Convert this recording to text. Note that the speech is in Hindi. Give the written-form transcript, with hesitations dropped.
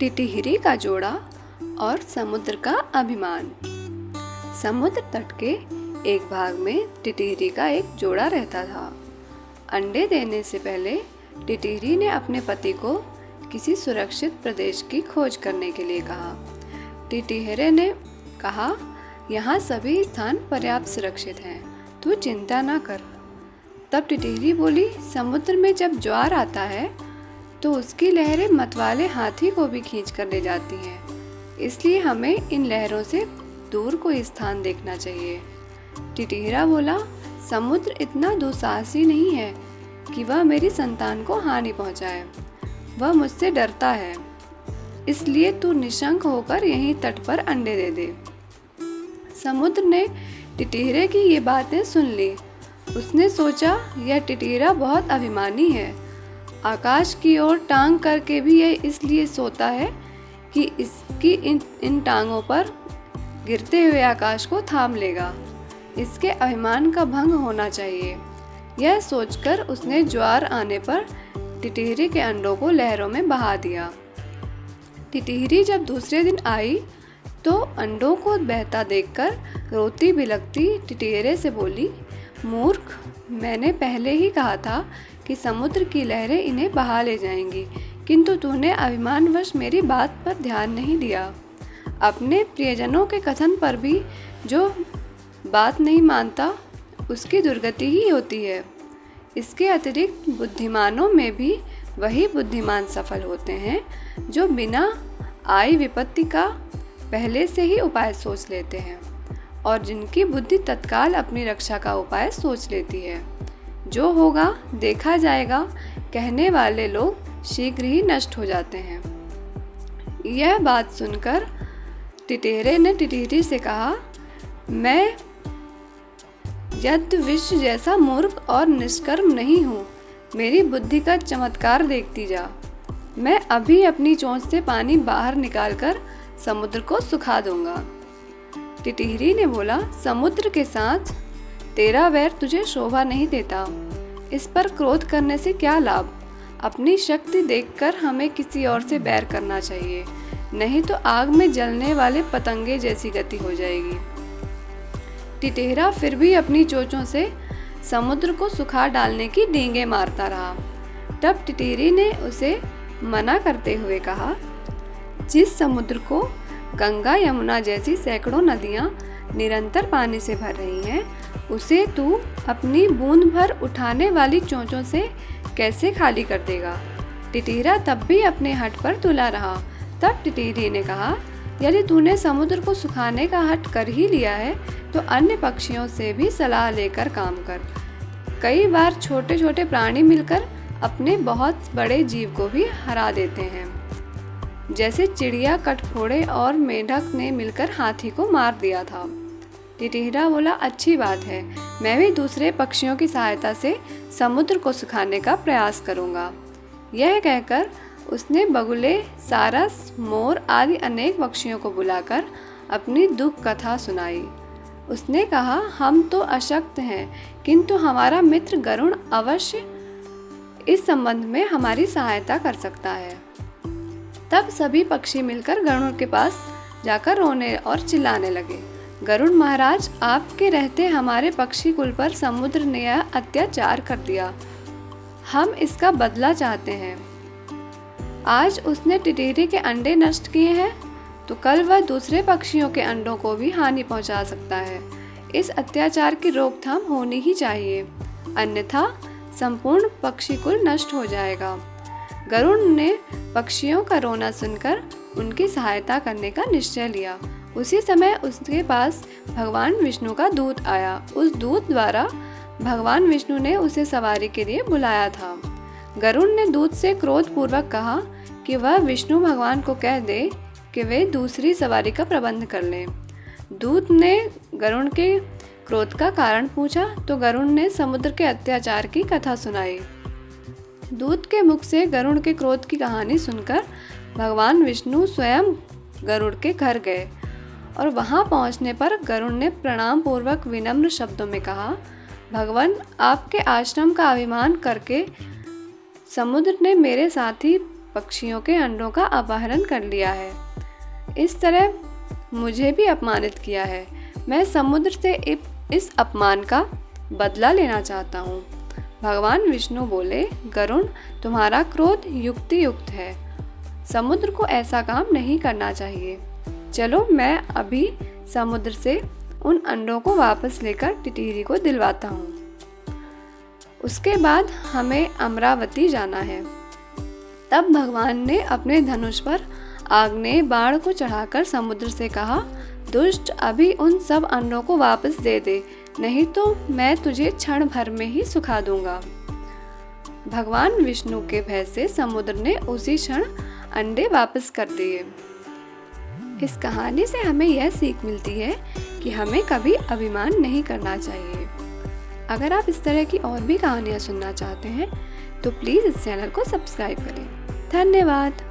टिटिहिरी का जोड़ा और समुद्र का अभिमान। समुद्र तट के एक भाग में टिटिहिरी का एक जोड़ा रहता था। अंडे देने से पहले टिटिहिरी ने अपने पति को किसी सुरक्षित प्रदेश की खोज करने के लिए कहा। टिटिहिरी ने कहा, यहाँ सभी स्थान पर्याप्त सुरक्षित हैं, तू चिंता ना कर। तब टिटिहिरी बोली, समुद्र में जब ज्वार आता है तो उसकी लहरें मतवाले हाथी को भी खींच कर ले जाती हैं, इसलिए हमें इन लहरों से दूर कोई स्थान देखना चाहिए। टिटिहिरा बोला, समुद्र इतना दुस्साहसी नहीं है कि वह मेरी संतान को हानि पहुंचाए। वह मुझसे डरता है, इसलिए तू निशंक होकर यहीं तट पर अंडे दे दे। समुद्र ने टिटिहिरे की ये बातें सुन ली। उसने सोचा, यह टिटिहिरा बहुत अभिमानी है। आकाश की ओर टांग करके भी यह इसलिए सोता है कि इसकी इन टांगों पर गिरते हुए आकाश को थाम लेगा। इसके अभिमान का भंग होना चाहिए। यह सोचकर उसने ज्वार आने पर टिटिहिरी के अंडों को लहरों में बहा दिया। टिटिहिरी जब दूसरे दिन आई तो अंडों को बहता देखकर रोती बिलखती टिटिहिरे से बोली, मूर्ख, मैंने पहले ही कहा था कि समुद्र की लहरें इन्हें बहा ले जाएंगी, किंतु तूने अभिमानवश मेरी बात पर ध्यान नहीं दिया। अपने प्रियजनों के कथन पर भी जो बात नहीं मानता, उसकी दुर्गति ही होती है। इसके अतिरिक्त बुद्धिमानों में भी वही बुद्धिमान सफल होते हैं जो बिना आई विपत्ति का पहले से ही उपाय सोच लेते हैं और जिनकी बुद्धि तत्काल अपनी रक्षा का उपाय सोच लेती है। जो होगा देखा जाएगा कहने वाले लोग शीघ्र ही नष्ट हो जाते हैं। यह बात सुनकर टिटिहिरे ने टिटिहिरी से कहा, मैं यद्विष जैसा मूर्ख और निष्कर्म नहीं हूँ। मेरी बुद्धि का चमत्कार देखती जा। मैं अभी अपनी चोंच से पानी बाहर निकालकर समुद्र को सुखा दूंगा। टिटिहिरी ने बोला, समुद्र के साथ तेरा वैर तुझे शोभा नहीं देता। इस पर क्रोध करने से क्या लाभ? अपनी शक्ति देखकर हमें किसी और से बैर करना चाहिए, नहीं तो आग में जलने वाले पतंगे जैसी गति हो जाएगी। टिटिहिरा फिर भी अपनी चोंचों से समुद्र को सुखा डालने की डींगे मारता रहा। तब टिटिहिरी ने उसे मना करते हुए कहा, जिस समुद्र को गंगा यमुना जैसी सैकड़ों नदियाँ निरंतर पानी से भर रही हैं, उसे तू अपनी बूंद भर उठाने वाली चोंचों से कैसे खाली कर देगा? टिटिहिरा तब भी अपने हठ पर तुला रहा। तब टिटिहिरी ने कहा, यदि तूने समुद्र को सुखाने का हठ कर ही लिया है तो अन्य पक्षियों से भी सलाह लेकर काम कर। कई बार छोटे छोटे प्राणी मिलकर अपने बहुत बड़े जीव को भी हरा देते हैं, जैसे चिड़िया, कटफोड़े और मेढक ने मिलकर हाथी को मार दिया था। टिटिहिरा बोला, अच्छी बात है, मैं भी दूसरे पक्षियों की सहायता से समुद्र को सुखाने का प्रयास करूंगा। यह कहकर उसने बगुले, सारस, मोर आदि अनेक पक्षियों को बुलाकर अपनी दुख कथा सुनाई। उसने कहा, हम तो अशक्त हैं, किंतु हमारा मित्र गरुड़ अवश्य इस संबंध में हमारी सहायता कर सकता है। तब सभी पक्षी मिलकर गरुड़ के पास जाकर रोने और चिल्लाने लगे, गरुड़ महाराज, आपके रहते हमारे पक्षी कुल पर समुद्र ने यह अत्याचार कर दिया। हम इसका बदला चाहते हैं। आज उसने टिटिहिरी के अंडे नष्ट किए हैं तो कल वह दूसरे पक्षियों के अंडों को भी हानि पहुंचा सकता है। इस अत्याचार की रोकथाम होनी ही चाहिए, अन्यथा संपूर्ण पक्षी कुल नष्ट हो जाएगा। गरुड़ ने पक्षियों का रोना सुनकर उनकी सहायता करने का निश्चय लिया। उसी समय उसके पास भगवान विष्णु का दूत आया। उस दूत द्वारा भगवान विष्णु ने उसे सवारी के लिए बुलाया था। गरुड़ ने दूत से क्रोधपूर्वक कहा कि वह विष्णु भगवान को कह दे कि वे दूसरी सवारी का प्रबंध कर लें। दूत ने गरुड़ के क्रोध का कारण पूछा तो गरुड़ ने समुद्र के अत्याचार की कथा सुनाई। दूत के मुख से गरुड़ के क्रोध की कहानी सुनकर भगवान विष्णु स्वयं गरुड़ के घर गए और वहां पहुंचने पर गरुड़ ने प्रणाम पूर्वक विनम्र शब्दों में कहा, भगवान, आपके आश्रम का अभिमान करके समुद्र ने मेरे साथी पक्षियों के अंडों का अपहरण कर लिया है। इस तरह मुझे भी अपमानित किया है। मैं समुद्र से इस अपमान का बदला लेना चाहता हूँ। भगवान विष्णु बोले, गरुण, तुम्हारा क्रोध युक्तियुक्त है। समुद्र को ऐसा काम नहीं करना चाहिए। चलो, मैं अभी समुद्र से उन अंडों को वापस लेकर टिटिरी को दिलवाता हूँ। उसके बाद हमें अमरावती जाना है। तब भगवान ने अपने धनुष पर आग्नेय बाण को चढ़ाकर समुद्र से कहा, दुष्ट, अभी उन सब अंडों को वापस दे दे, नहीं तो मैं तुझे क्षण भर में ही सुखा दूंगा। भगवान विष्णु के भय से समुद्र ने उसी क्षण अंडे वापस कर दिए। इस कहानी से हमें यह सीख मिलती है कि हमें कभी अभिमान नहीं करना चाहिए। अगर आप इस तरह की और भी कहानियाँ सुनना चाहते हैं तो प्लीज़ इस चैनल को सब्सक्राइब करें। धन्यवाद।